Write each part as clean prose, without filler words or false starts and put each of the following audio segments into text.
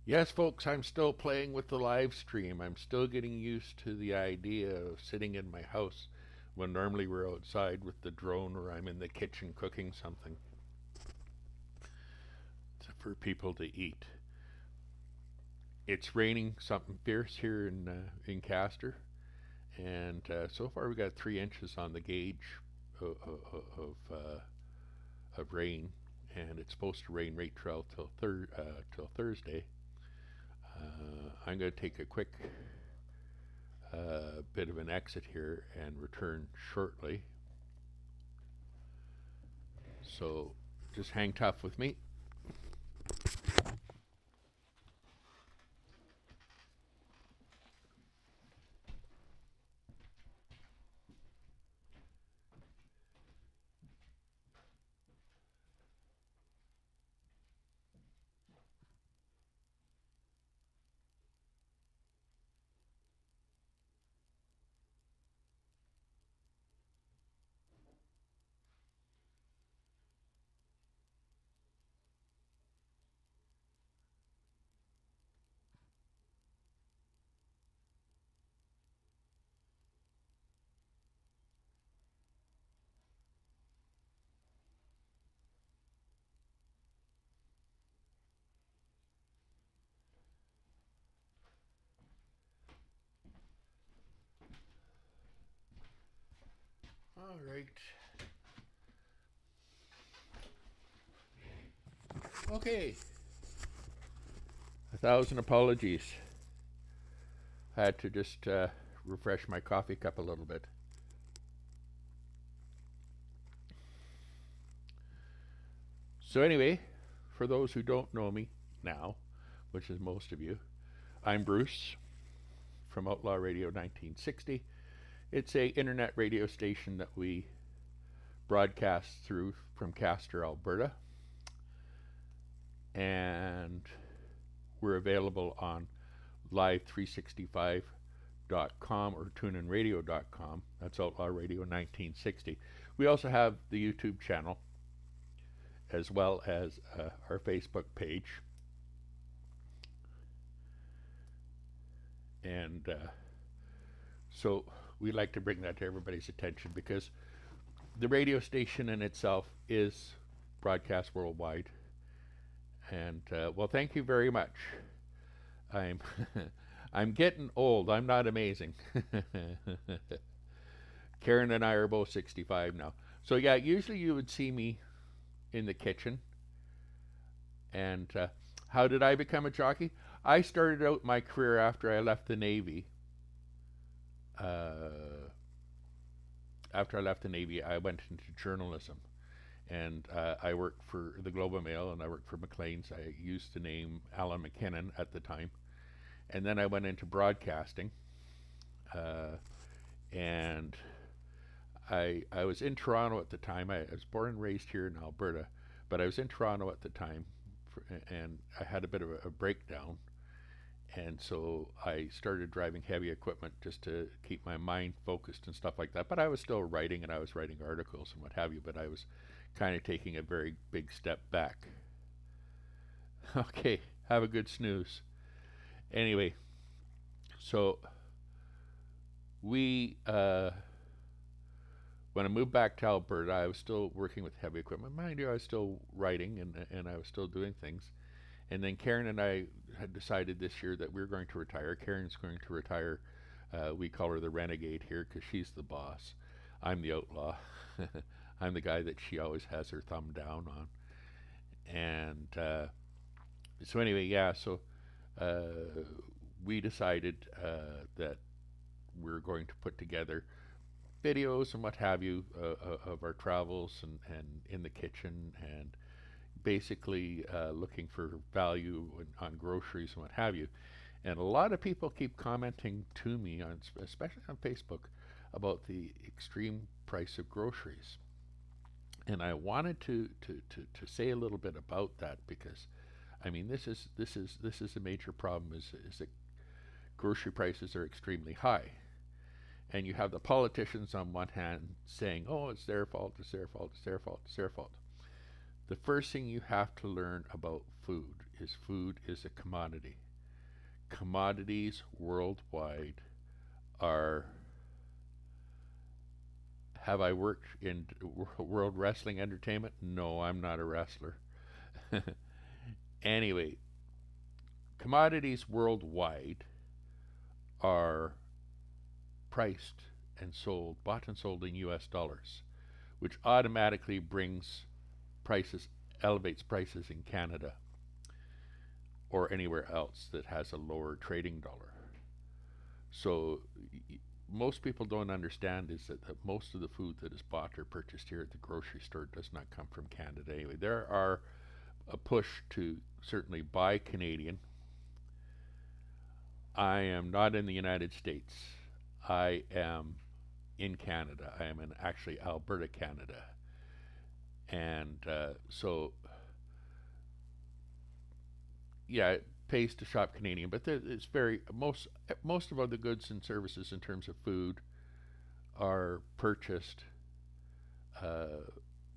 Yes, folks, I'm still playing with the live stream. I'm still getting used to the idea of sitting in my house when normally we're outside with the drone or I'm in the kitchen cooking something for people to eat. It's raining something fierce here in Castor, and so far we got 3 inches on the gauge of rain, and it's supposed to rain right till Thursday. I'm going to take a quick bit of an exit here and return shortly. So just hang tough with me. All right. Okay. 1,000 apologies. I had to just refresh my coffee cup a little bit. So, anyway, for those who don't know me now, which is most of you, I'm Bruce from Outlaw Radio 1960. It's a internet radio station that we broadcast through from Castor, Alberta, and we're available on live365.com or tuninradio.com. That's Outlaw Radio 1960. We also have the YouTube channel as well as our Facebook page. And so we like to bring that to everybody's attention because the radio station in itself is broadcast worldwide. And well, thank you very much. I'm I'm getting old. I'm not amazing. Karen and I are both 65 now. So yeah, usually you would see me in the kitchen. And how did I become a jockey? I started out my career after I left the Navy. Uh, After I left the Navy, I went into journalism, and I worked for the Globe and Mail, and I worked for Maclean's. I used the name Alan McKinnon at the time, and then I went into broadcasting, uh, and I was in Toronto at the time. I was born and raised here in Alberta, but I was in Toronto at the time, and I had a bit of a breakdown, and so I started driving heavy equipment just to keep my mind focused and stuff like that. But I was still writing, and I was writing articles and what have you. But I was kind of taking a very big step back. Okay, have a good snooze. Anyway, so we when I moved back to Alberta, I was still working with heavy equipment. Mind you, I was still writing and I was still doing things. And then Karen and I had decided this year that we were going to retire. Karen's going to retire. We call her the renegade here because she's the boss. I'm the outlaw. I'm the guy that she always has her thumb down on. And so anyway, yeah. So we decided that we're going to put together videos and what have you of our travels and in the kitchen and basically looking for value on groceries and what have you. And a lot of people keep commenting to me, on, especially on Facebook, about the extreme price of groceries. And I wanted to say a little bit about that because, I mean, this is a major problem. Is that grocery prices are extremely high, and you have the politicians on one hand saying, "Oh, it's their fault. It's their fault. It's their fault. It's their fault." The first thing you have to learn about food is food is a commodity. Commodities worldwide are. Have I worked in World Wrestling Entertainment? No, I'm not a wrestler. Anyway, commodities worldwide are priced and sold, bought and sold in US dollars, which automatically brings prices, elevates prices in Canada or anywhere else that has a lower trading dollar. So most people don't understand is that most of the food that is bought or purchased here at the grocery store does not come from Canada anyway. There are a push to certainly buy Canadian. I am not in the United States. I am in Canada. I am in actually Alberta, Canada. And so, yeah, it pays to shop Canadian, but it's very most of the goods and services in terms of food are purchased uh,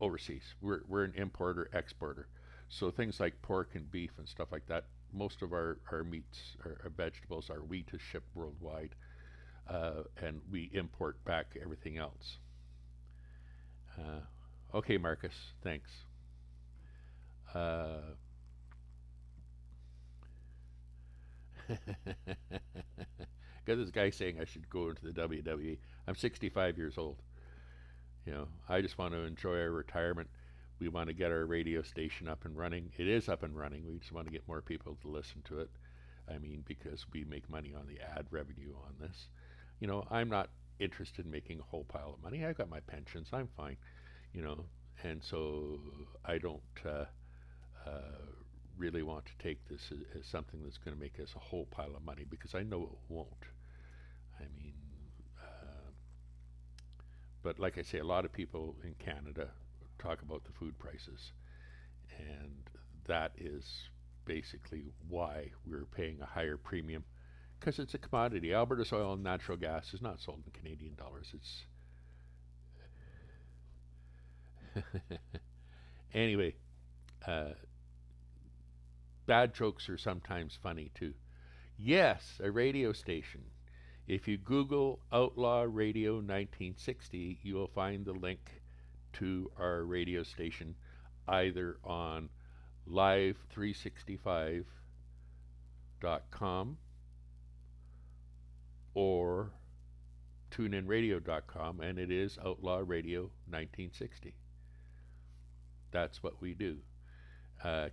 overseas. We're an importer exporter, so things like pork and beef and stuff like that. Most of our meats, our vegetables, our wheat is shipped worldwide, and we import back everything else. Okay, Marcus, thanks. Uh, got this guy saying I should go into the WWE. I'm 65 years old. I just want to enjoy our retirement. We want to get our radio station up and running. It is up and running. We just want to get more people to listen to it. I mean, because we make money on the ad revenue on this. I'm not interested in making a whole pile of money. I've got my pensions. I'm fine. You know, and so I don't uh, really want to take this as something that's going to make us a whole pile of money because I know it won't. I mean, but like I say, a lot of people in Canada talk about the food prices, and that is basically why we're paying a higher premium because it's a commodity. Alberta's oil and natural gas is not sold in Canadian dollars. Anyway, uh, bad jokes are sometimes funny too. Yes, a radio station. If you Google Outlaw Radio 1960, you will find the link to our radio station either on live365.com or tuneinradio.com, and it is Outlaw Radio 1960. That's what we do.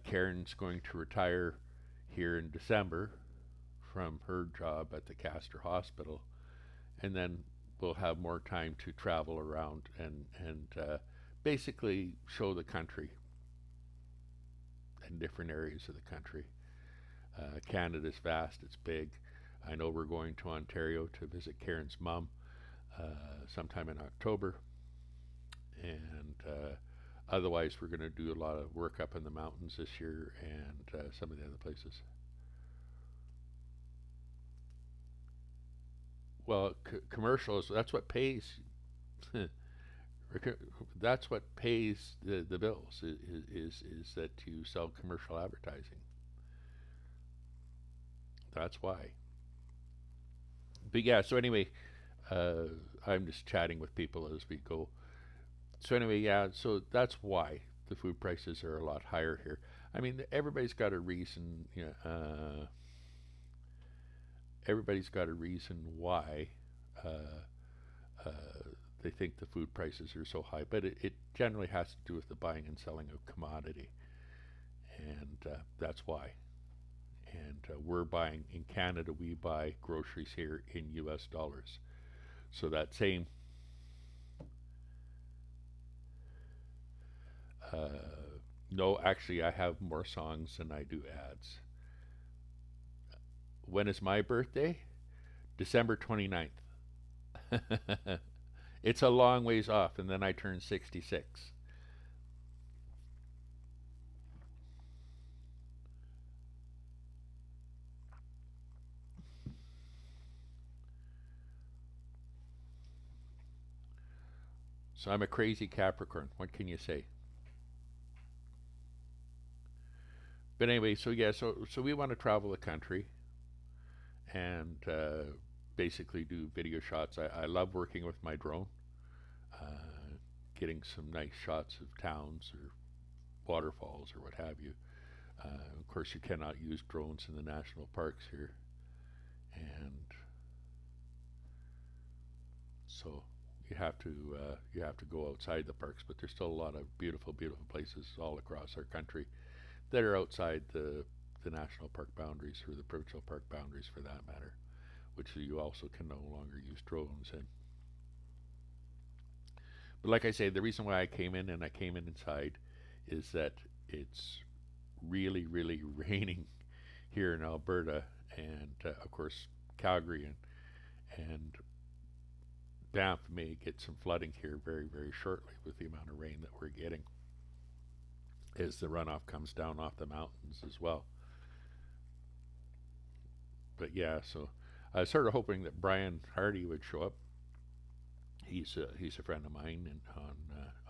Karen's going to retire here in December from her job at the Castor Hospital, and then we'll have more time to travel around and basically show the country and different areas of the country. Canada's vast; it's big. I know we're going to Ontario to visit Karen's mom sometime in October, and otherwise we're going to do a lot of work up in the mountains this year and some of the other places. Well, commercials, that's what pays. That's what pays the bills is that you sell commercial advertising. That's why. But yeah, so anyway, uh, I'm just chatting with people as we go. So anyway, yeah, so that's why the food prices are a lot higher here. I mean, everybody's got a reason. Everybody's got a reason why uh, uh, they think the food prices are so high, but it generally has to do with the buying and selling of commodity, and that's why. And we're buying in Canada. We buy groceries here in U.S. dollars. So that same no, actually, I have more songs than I do ads. When is my birthday? December 29th. It's a long ways off, and then I turn 66. So I'm a crazy Capricorn. What can you say? But anyway, so yeah, so we want to travel the country and basically do video shots. I love working with my drone, getting some nice shots of towns or waterfalls or what have you. Of course, you cannot use drones in the national parks here, and so you have to go outside the parks. But there's still a lot of beautiful, beautiful places all across our country that are outside the national park boundaries or the provincial park boundaries, for that matter, which you also can no longer use drones in. But like I say, the reason why I came in and I came in inside is that it's really, really raining here in Alberta, and of course Calgary and Banff may get some flooding here very, very shortly with the amount of rain that we're getting as the runoff comes down off the mountains as well. But yeah, so I was sort of hoping that Brian Hardy would show up. He's a friend of mine and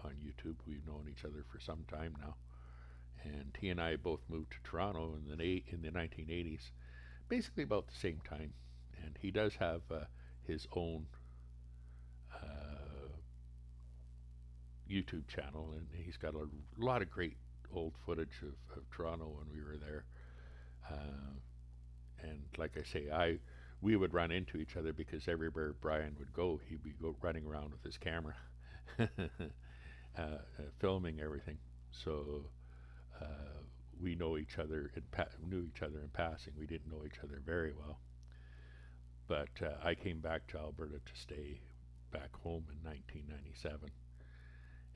on YouTube. We've known each other for some time now, and he and I both moved to Toronto in the 1980s, basically about the same time. And he does have his own uh, YouTube channel, and he's got a lot of great old footage of Toronto when we were there. Uh, and like I say, I we would run into each other because everywhere Brian would go, he'd be running around with his camera, filming everything. So uh, we know each other knew each other in passing. We didn't know each other very well, but I came back to Alberta to stay back home in 1997,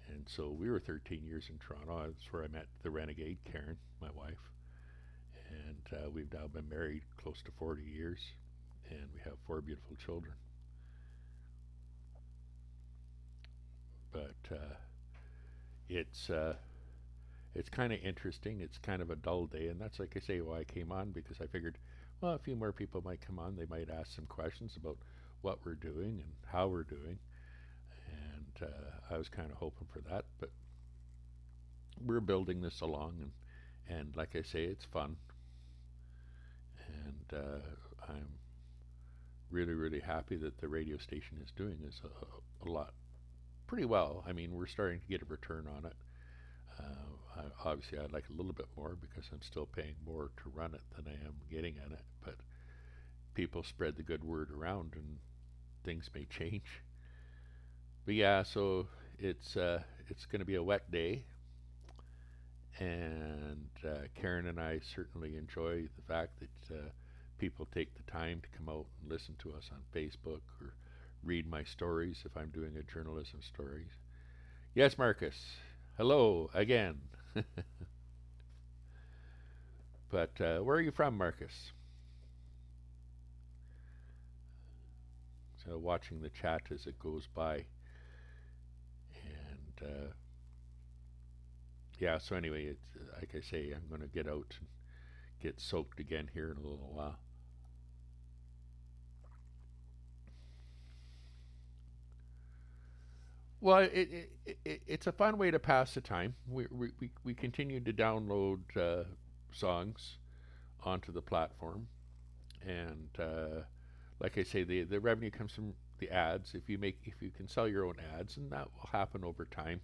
and so we were 13 years in Toronto. That's where I met the renegade Karen, my wife, and we've now been married close to 40 years, and we have four beautiful children. But it's it's kind of interesting. It's kind of a dull day, and that's like I say why I came on because I figured, well, a few more people might come on. They might ask some questions about what we're doing and how we're doing, and I was kind of hoping for that. But we're building this along, and like I say, it's fun, and I'm really, really happy that the radio station is doing this a lot pretty well. I mean, we're starting to get a return on it. Obviously, I'd like a little bit more because I'm still paying more to run it than I am getting in it. But people spread the good word around, and things may change. But yeah, so it's going to be a wet day, and Karen and I certainly enjoy the fact that people take the time to come out and listen to us on Facebook or read my stories if I'm doing a journalism story. Yes, Marcus. Hello again. But where are you from, Marcus? So watching the chat as it goes by, and yeah. So anyway, it's like I say, I'm going to get out and get soaked again here in a little while. Well, it's a fun way to pass the time. We continue to download songs onto the platform, and like I say, the revenue comes from the ads. If you can sell your own ads, and that will happen over time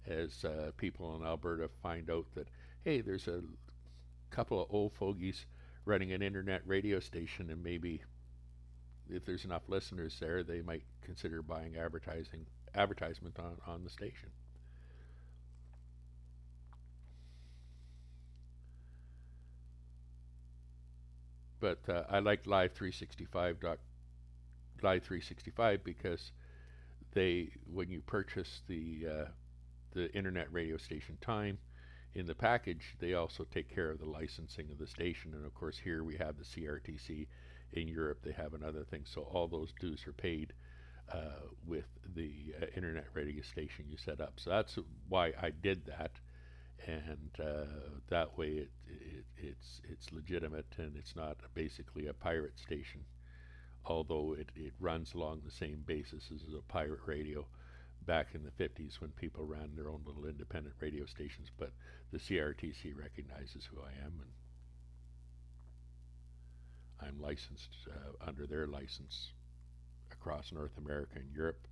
as people in Alberta find out that hey, there's a couple of old fogies running an internet radio station, and maybe if there's enough listeners there, they might consider buying advertisement on the station. But I like Live 365 because they when you purchase the internet radio station time in the package, they also take care of the licensing of the station. And of course, here we have the CRTC. In Europe, they have another thing. So all those dues are paid with the internet radio station you set up. So that's why I did that, and that way it's legitimate and it's not basically a pirate station. Although it runs along the same basis as a pirate radio, back in the 50s when people ran their own little independent radio stations, but the CRTC recognizes who I am, and I'm licensed under their license across North America and Europe.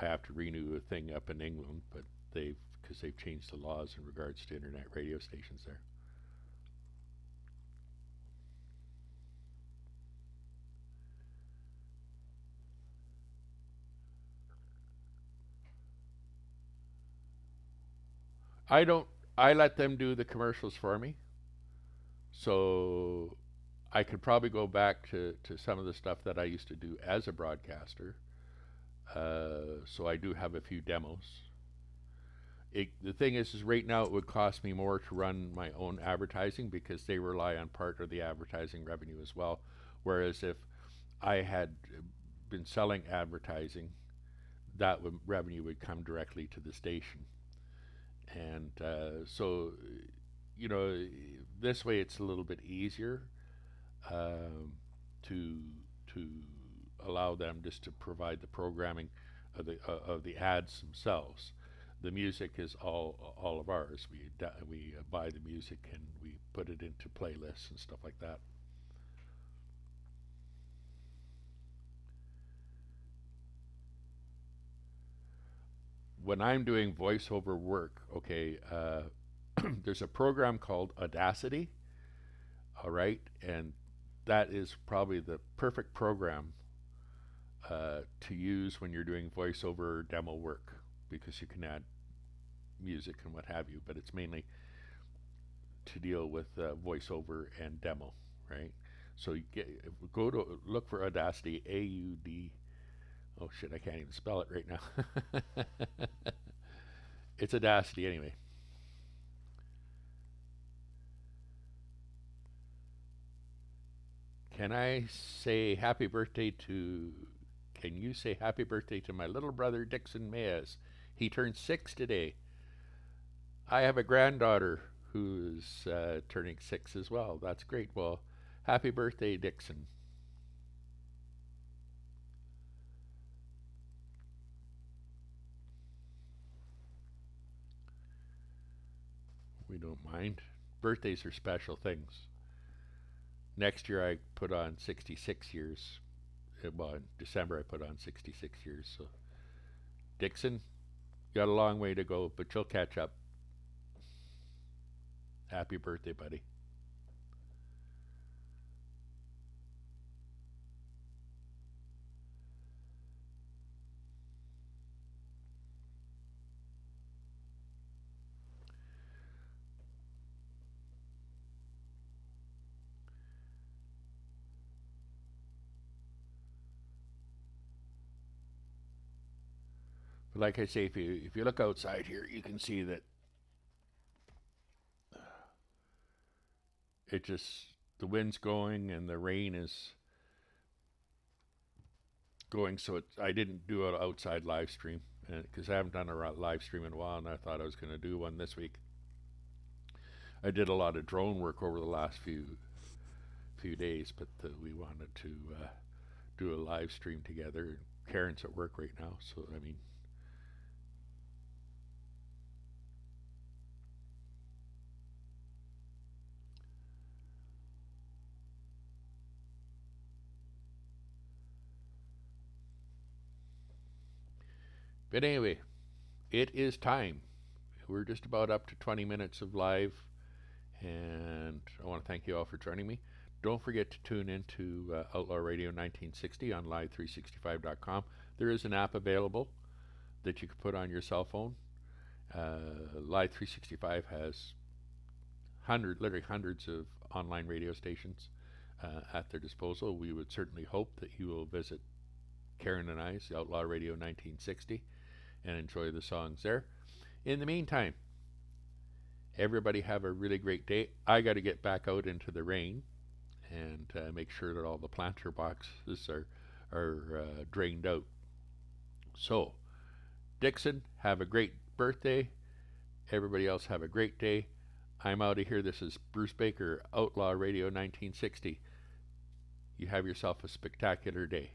I have to renew a thing up in England, but because they've changed the laws in regards to internet radio stations there. I don't. I let them do the commercials for me, so I could probably go back to some of the stuff that I used to do as a broadcaster. So I do have a few demos. The thing is right now it would cost me more to run my own advertising because they rely on part of the advertising revenue as well. Whereas if I had been selling advertising, revenue would come directly to the station. And so, you know, this way it's a little bit easier um, to to allow them just to provide the programming of the ads themselves. The music is all of ours. We buy the music and we put it into playlists and stuff like that. When I'm doing voiceover work, okay, there's a program called Audacity, all right, and that is probably the perfect program to use when you're doing voiceover demo work because you can add music and what have you, but it's mainly to deal with voiceover and demo, right? So go to look for Audacity, AUD. Oh shit, I can't even spell it right now. It's Audacity anyway. Can I say happy birthday to? Can you say happy birthday to my little brother Dixon Mayes? He turned 6 today. I have a granddaughter who's turning 6 as well. That's great. Well, happy birthday, Dixon. We don't mind. Birthdays are special things. Next year I put on 66 years. Well, in December I put on 66 years. So, Dixon, you got a long way to go, but you'll catch up. Happy birthday, buddy. But like I say, if you look outside here, you can see that it just the wind's going and the rain is going. So I didn't do an outside live stream because I haven't done a live stream in a while, and I thought I was going to do one this week. I did a lot of drone work over the last few days, but we wanted to do a live stream together. Karen's at work right now, so I mean, but anyway, it is time. We're just about up to 20 minutes of live, and I want to thank you all for joining me. Don't forget to tune into Outlaw Radio 1960 on live365.com. There is an app available that you can put on your cell phone. Live 365 has literally hundreds of online radio stations at their disposal. We would certainly hope that you will visit Karen and I's Outlaw Radio 1960 and enjoy the songs there. In the meantime, everybody have a really great day. I got to get back out into the rain and make sure that all the planter boxes are drained out. So, Dixon, have a great birthday. Everybody else have a great day. I'm out of here. This is Bruce Baker, Outlaw Radio 1960. You have yourself a spectacular day.